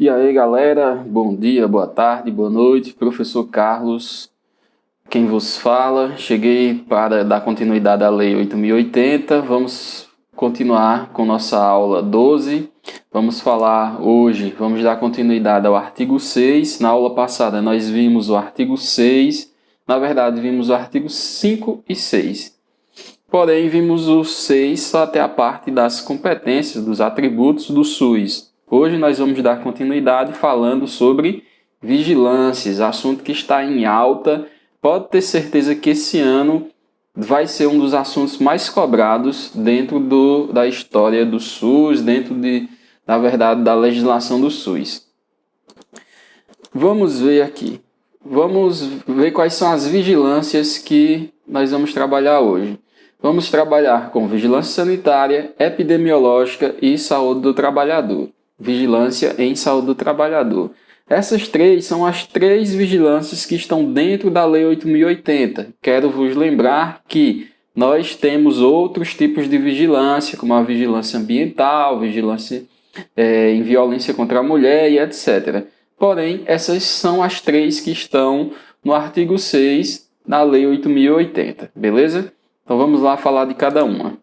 E aí, galera, bom dia, boa tarde, boa noite. Professor Carlos, quem vos fala. Cheguei para dar continuidade à Lei 8.080. Vamos continuar com nossa aula 12. Vamos falar hoje, vamos dar continuidade ao artigo 6. Na aula passada nós vimos o artigo 6. Na verdade, vimos o artigo 5 e 6. Porém, vimos o 6 só até a parte das competências, dos atributos do SUS. Hoje nós vamos dar continuidade falando sobre vigilâncias, assunto que está em alta. Pode ter certeza que esse ano vai ser um dos assuntos mais cobrados dentro da história do SUS, na verdade, da legislação do SUS. Vamos ver aqui. Vamos ver quais são as vigilâncias que nós vamos trabalhar hoje. Vamos trabalhar com vigilância sanitária, epidemiológica e saúde do trabalhador. Vigilância em saúde do trabalhador. Essas três são as três vigilâncias que estão dentro da Lei 8.080. Quero vos lembrar que nós temos outros tipos de vigilância, como a vigilância ambiental, vigilância em violência contra a mulher e etc. Porém, essas são as três que estão no artigo 6 da Lei 8.080, beleza? Então vamos lá falar de cada uma.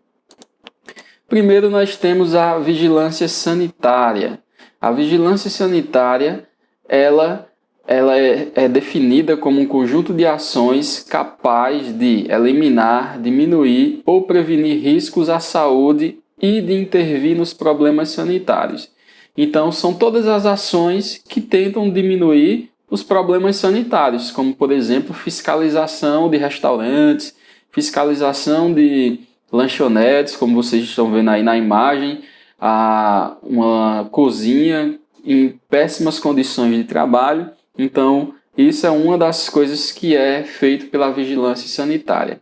Primeiro nós temos a vigilância sanitária. A vigilância sanitária ela é definida como um conjunto de ações capaz de eliminar, diminuir ou prevenir riscos à saúde e de intervir nos problemas sanitários. Então são todas as ações que tentam diminuir os problemas sanitários, como por exemplo fiscalização de restaurantes, fiscalização de lanchonetes, como vocês estão vendo aí na imagem, uma cozinha em péssimas condições de trabalho. Então, isso é uma das coisas que é feito pela vigilância sanitária.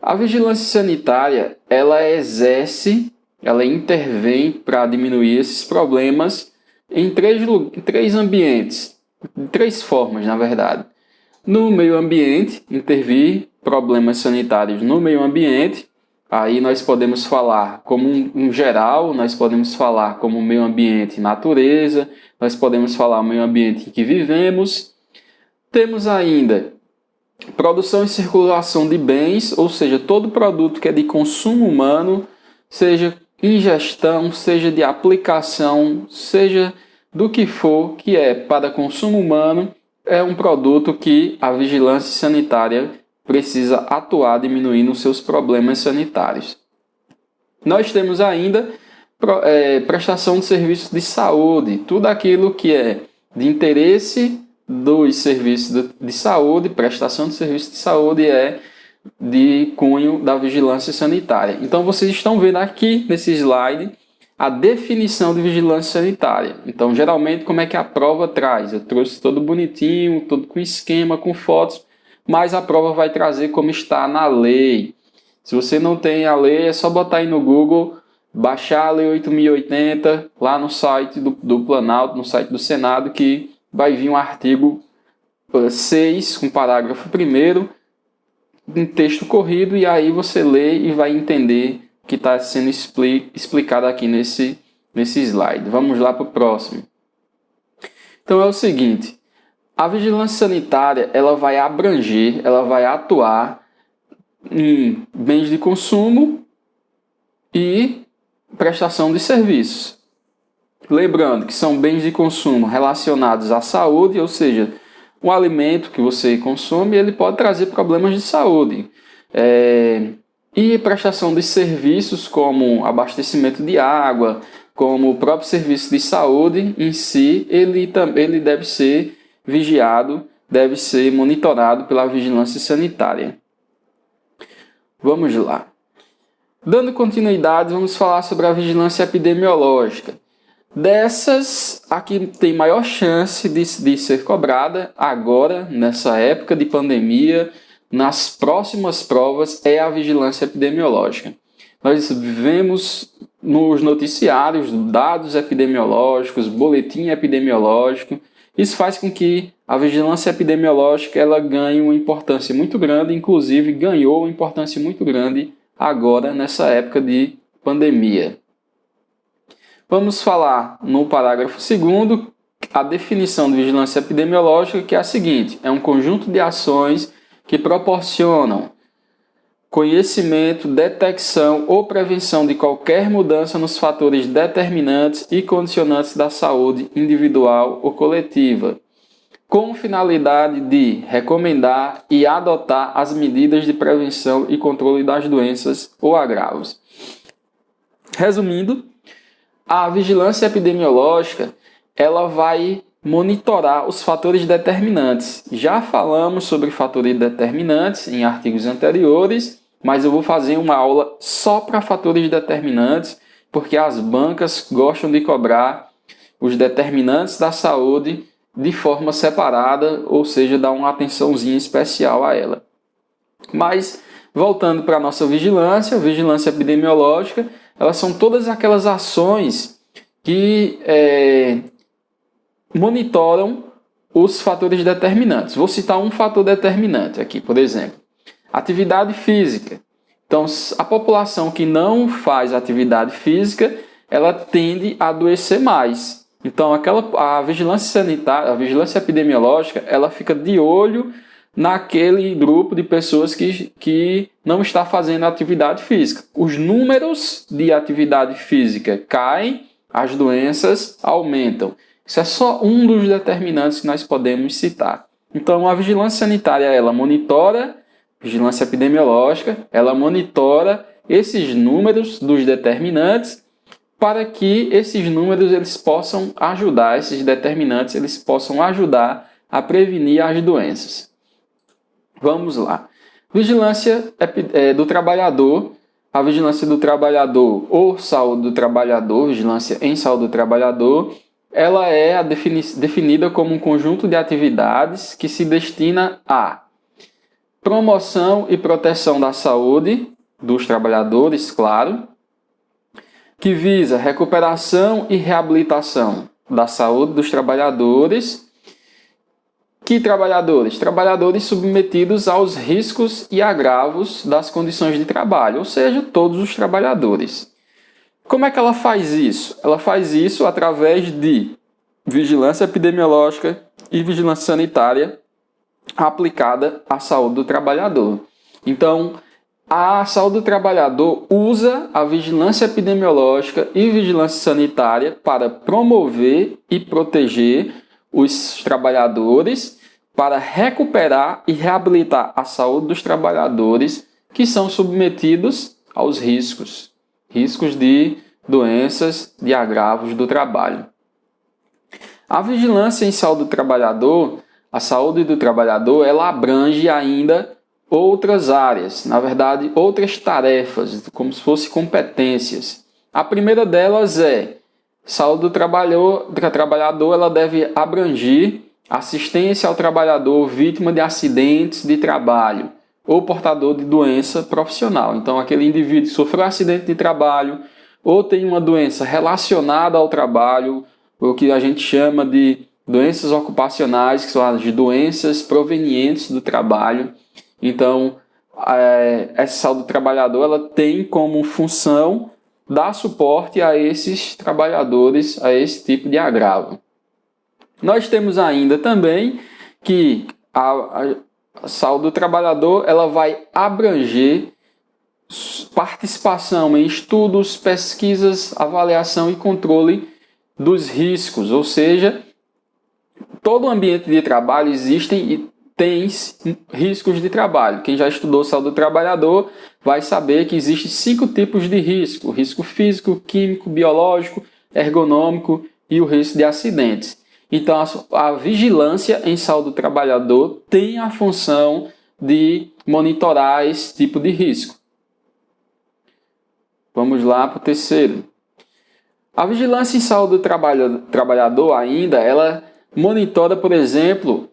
A vigilância sanitária, ela intervém para diminuir esses problemas em três ambientes, de três formas, na verdade. No meio ambiente, intervir problemas sanitários no meio ambiente. Aí nós podemos falar como um geral, nós podemos falar como meio ambiente natureza, nós podemos falar o meio ambiente em que vivemos. Temos ainda produção e circulação de bens, ou seja, todo produto que é de consumo humano, seja ingestão, seja de aplicação, seja do que for que é para consumo humano, é um produto que a vigilância sanitária precisa atuar diminuindo os seus problemas sanitários. Nós temos ainda prestação de serviços de saúde, tudo aquilo que é de interesse dos serviços de saúde, prestação de serviços de saúde é de cunho da vigilância sanitária. Então vocês estão vendo aqui nesse slide a definição de vigilância sanitária. Então geralmente como é que a prova traz? Eu trouxe todo bonitinho, todo com esquema, com fotos, mas a prova vai trazer como está na lei. Se você não tem a lei, é só botar aí no Google, baixar a Lei 8.080, lá no site do Planalto, no site do Senado, que vai vir um artigo 6, com parágrafo 1º, em texto corrido, e aí você lê e vai entender o que está sendo explicado aqui nesse slide. Vamos lá para o próximo. Então é o seguinte. A vigilância sanitária ela vai abranger, ela vai atuar em bens de consumo e prestação de serviços. Lembrando que são bens de consumo relacionados à saúde, ou seja, o alimento que você consome ele pode trazer problemas de saúde. E prestação de serviços como abastecimento de água, como o próprio serviço de saúde em si, ele deve ser vigiado, deve ser monitorado pela vigilância sanitária. Vamos lá. Dando continuidade, vamos falar sobre a vigilância epidemiológica. Dessas, a que tem maior chance de ser cobrada agora, nessa época de pandemia, nas próximas provas, é a vigilância epidemiológica. Nós vemos nos noticiários dados epidemiológicos, boletim epidemiológico. Isso faz com que a vigilância epidemiológica ela ganhe uma importância muito grande, inclusive ganhou uma importância muito grande agora nessa época de pandemia. Vamos falar no parágrafo 2º a definição de vigilância epidemiológica, que é a seguinte: é um conjunto de ações que proporcionam conhecimento, detecção ou prevenção de qualquer mudança nos fatores determinantes e condicionantes da saúde individual ou coletiva, com finalidade de recomendar e adotar as medidas de prevenção e controle das doenças ou agravos. Resumindo, a vigilância epidemiológica ela vai monitorar os fatores determinantes. Já falamos sobre fatores determinantes em artigos anteriores, mas eu vou fazer uma aula só para fatores determinantes, porque as bancas gostam de cobrar os determinantes da saúde de forma separada, ou seja, dar uma atençãozinha especial a ela. Mas, voltando para a nossa vigilância epidemiológica, elas são todas aquelas ações que monitoram os fatores determinantes. Vou citar um fator determinante aqui, por exemplo. Atividade física. Então, a população que não faz atividade física, ela tende a adoecer mais. Então, a vigilância sanitária, a vigilância epidemiológica, ela fica de olho naquele grupo de pessoas que não está fazendo atividade física. Os números de atividade física caem, as doenças aumentam. Isso é só um dos determinantes que nós podemos citar. Então, a vigilância sanitária, ela monitora, vigilância epidemiológica, ela monitora esses números dos determinantes para que esses números eles possam ajudar, esses determinantes eles possam ajudar a prevenir as doenças. Vamos lá. Vigilância do trabalhador. A vigilância do trabalhador ou saúde do trabalhador, vigilância em saúde do trabalhador, ela é definida como um conjunto de atividades que se destina a promoção e proteção da saúde dos trabalhadores, claro, que visa recuperação e reabilitação da saúde dos trabalhadores. Que trabalhadores? Trabalhadores submetidos aos riscos e agravos das condições de trabalho, ou seja, todos os trabalhadores. Como é que ela faz isso? Ela faz isso através de vigilância epidemiológica e vigilância sanitária aplicada à saúde do trabalhador. Então, a saúde do trabalhador usa a vigilância epidemiológica e vigilância sanitária para promover e proteger os trabalhadores, para recuperar e reabilitar a saúde dos trabalhadores que são submetidos aos riscos de doenças, de agravos do trabalho. A vigilância em saúde do trabalhador, a saúde do trabalhador, ela abrange ainda outras áreas, na verdade, outras tarefas, como se fossem competências. A primeira delas é saúde do trabalhador, ela deve abranger assistência ao trabalhador vítima de acidentes de trabalho ou portador de doença profissional. Então, aquele indivíduo que sofreu acidente de trabalho ou tem uma doença relacionada ao trabalho, o que a gente chama de doenças ocupacionais, que são as doenças provenientes do trabalho. Então, essa saúde do trabalhador ela tem como função dar suporte a esses trabalhadores, a esse tipo de agravo. Nós temos ainda também que a saúde do trabalhador ela vai abranger participação em estudos, pesquisas, avaliação e controle dos riscos, ou seja, todo ambiente de trabalho existem e tem riscos de trabalho. Quem já estudou saúde do trabalhador vai saber que existem 5 tipos de risco: o risco físico, químico, biológico, ergonômico e o risco de acidentes. Então, a vigilância em saúde do trabalhador tem a função de monitorar esse tipo de risco. Vamos lá para o terceiro. A vigilância em saúde do trabalhador ainda, ela monitora, por exemplo,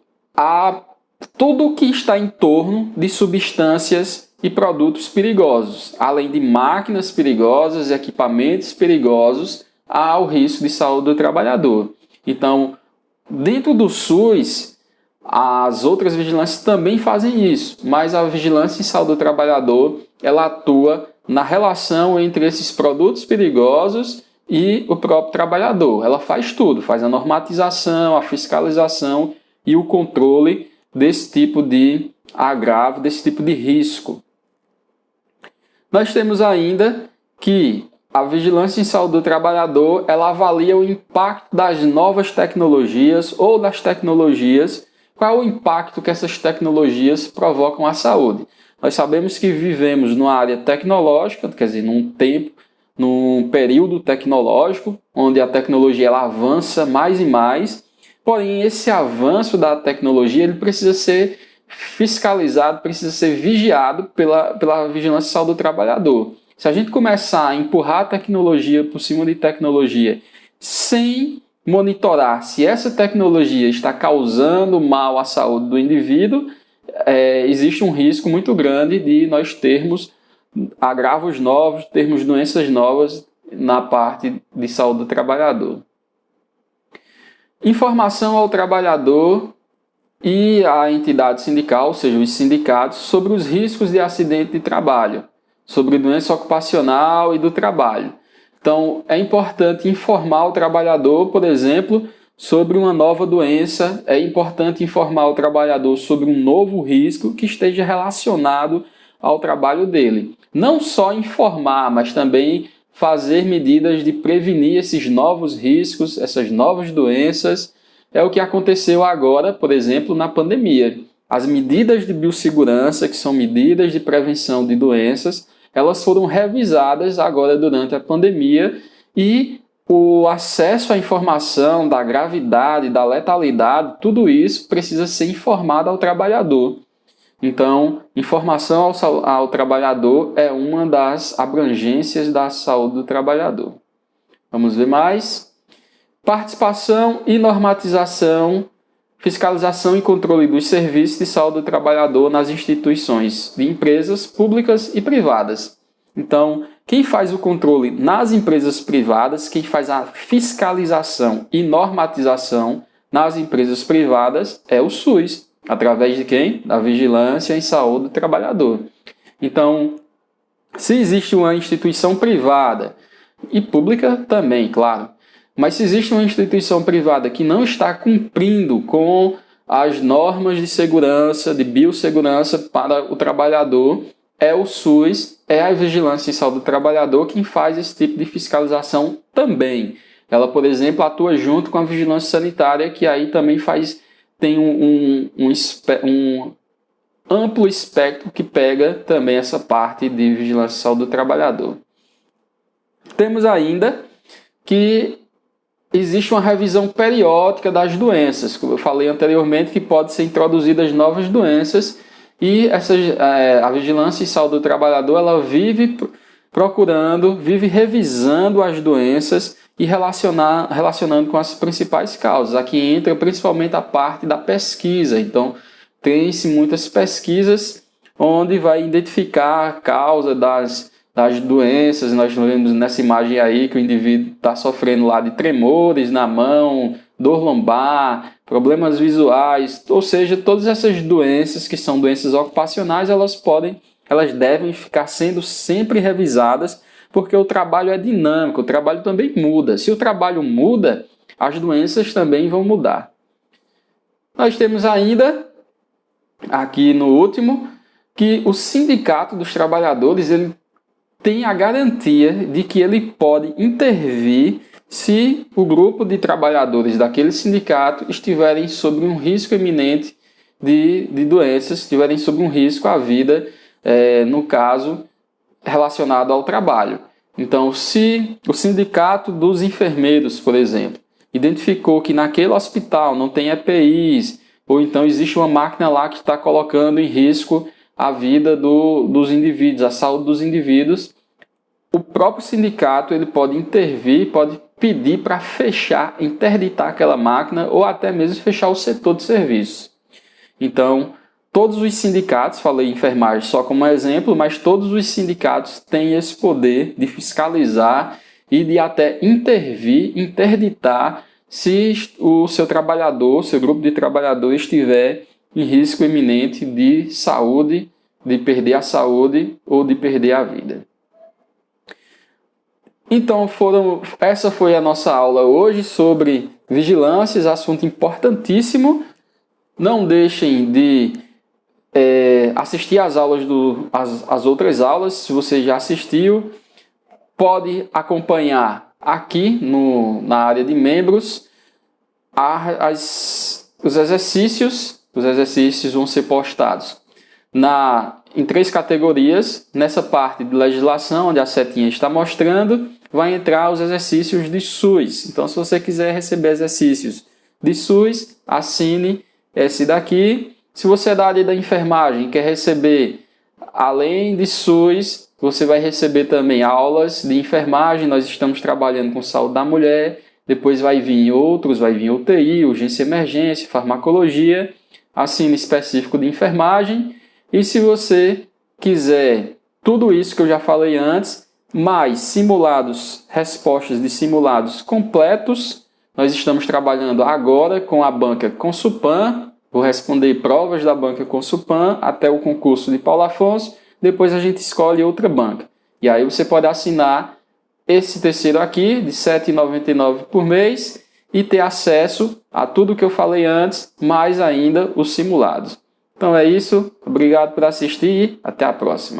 tudo o que está em torno de substâncias e produtos perigosos, além de máquinas perigosas, equipamentos perigosos, há o risco de saúde do trabalhador. Então, dentro do SUS, as outras vigilâncias também fazem isso, mas a vigilância em saúde do trabalhador, ela atua na relação entre esses produtos perigosos e o próprio trabalhador. Ela faz tudo, faz a normatização, a fiscalização e o controle desse tipo de agravo, desse tipo de risco. Nós temos ainda que a vigilância em saúde do trabalhador, ela avalia o impacto das novas tecnologias ou das tecnologias, qual é o impacto que essas tecnologias provocam à saúde. Nós sabemos que vivemos numa área tecnológica, quer dizer, num período tecnológico, onde a tecnologia ela avança mais e mais, porém esse avanço da tecnologia ele precisa ser fiscalizado, precisa ser vigiado pela vigilância em saúde do trabalhador. Se a gente começar a empurrar a tecnologia por cima de tecnologia sem monitorar se essa tecnologia está causando mal à saúde do indivíduo, existe um risco muito grande de nós termos agravos novos, termos doenças novas na parte de saúde do trabalhador. Informação ao trabalhador e à entidade sindical, ou seja, os sindicatos, sobre os riscos de acidente de trabalho, sobre doença ocupacional e do trabalho. Então, é importante informar o trabalhador, por exemplo, sobre uma nova doença, é importante informar o trabalhador sobre um novo risco que esteja relacionado ao trabalho dele. Não só informar, mas também fazer medidas de prevenir esses novos riscos, essas novas doenças. É o que aconteceu agora, por exemplo, na pandemia. As medidas de biossegurança, que são medidas de prevenção de doenças, elas foram revisadas agora durante a pandemia e o acesso à informação da gravidade, da letalidade, tudo isso precisa ser informado ao trabalhador. Então, informação ao trabalhador é uma das abrangências da saúde do trabalhador. Vamos ver mais. Participação e normatização, fiscalização e controle dos serviços de saúde do trabalhador nas instituições de empresas públicas e privadas. Então, quem faz o controle nas empresas privadas, quem faz a fiscalização e normatização nas empresas privadas é o SUS. Através de quem? Da vigilância em saúde do trabalhador. Então, se existe uma instituição privada e pública também, claro, mas se existe uma instituição privada que não está cumprindo com as normas de segurança, de biossegurança para o trabalhador, é o SUS, é a vigilância em saúde do trabalhador quem faz esse tipo de fiscalização também. Ela, por exemplo, atua junto com a vigilância sanitária, que aí também tem um amplo espectro que pega também essa parte de vigilância em saúde do trabalhador. Temos ainda que existe uma revisão periódica das doenças, como eu falei anteriormente, que pode ser introduzidas novas doenças e a vigilância em saúde do trabalhador ela vive vive revisando as doenças e relacionando com as principais causas. Aqui entra principalmente a parte da pesquisa. Então, tem-se muitas pesquisas onde vai identificar a causa das doenças. Nós vemos nessa imagem aí que o indivíduo está sofrendo lá de tremores na mão, dor lombar, problemas visuais, ou seja, todas essas doenças que são doenças ocupacionais, elas devem ficar sendo sempre revisadas, porque o trabalho é dinâmico, o trabalho também muda. Se o trabalho muda, as doenças também vão mudar. Nós temos ainda, aqui no último, que o Sindicato dos Trabalhadores ele tem a garantia de que ele pode intervir se o grupo de trabalhadores daquele sindicato estiverem sob um risco iminente de doenças, estiverem sob um risco à vida, no caso, relacionado ao trabalho. Então, se o sindicato dos enfermeiros, por exemplo, identificou que naquele hospital não tem EPIs, ou então existe uma máquina lá que está colocando em risco a vida dos indivíduos, a saúde dos indivíduos, o próprio sindicato ele pode intervir, pode pedir para fechar, interditar aquela máquina ou até mesmo fechar o setor de serviço. Então, todos os sindicatos, falei enfermagem só como exemplo, mas todos os sindicatos têm esse poder de fiscalizar e de até intervir, interditar se o seu trabalhador, seu grupo de trabalhadores estiver em risco iminente de saúde, de perder a saúde ou de perder a vida. Então essa foi a nossa aula hoje sobre vigilâncias, assunto importantíssimo. Não deixem de assistir às aulas as outras aulas. Se você já assistiu, pode acompanhar aqui na área de membros os exercícios. Os exercícios vão ser postados em 3 categorias. Nessa parte de legislação, onde a setinha está mostrando, vai entrar os exercícios de SUS. Então, se você quiser receber exercícios de SUS, assine esse daqui. Se você é da área da enfermagem e quer receber, além de SUS, você vai receber também aulas de enfermagem. Nós estamos trabalhando com saúde da mulher. Depois vai vir outros, vai vir UTI, urgência e emergência, farmacologia, assine específico de enfermagem. E se você quiser tudo isso que eu já falei antes, mais simulados, respostas de simulados completos, nós estamos trabalhando agora com a banca Consulpan. Vou responder provas da banca Consulpan até o concurso de Paulo Afonso. Depois a gente escolhe outra banca. E aí você pode assinar esse terceiro aqui, de R$ 7,99 por mês, e ter acesso a tudo que eu falei antes, mais ainda os simulados. Então é isso. Obrigado por assistir e até a próxima.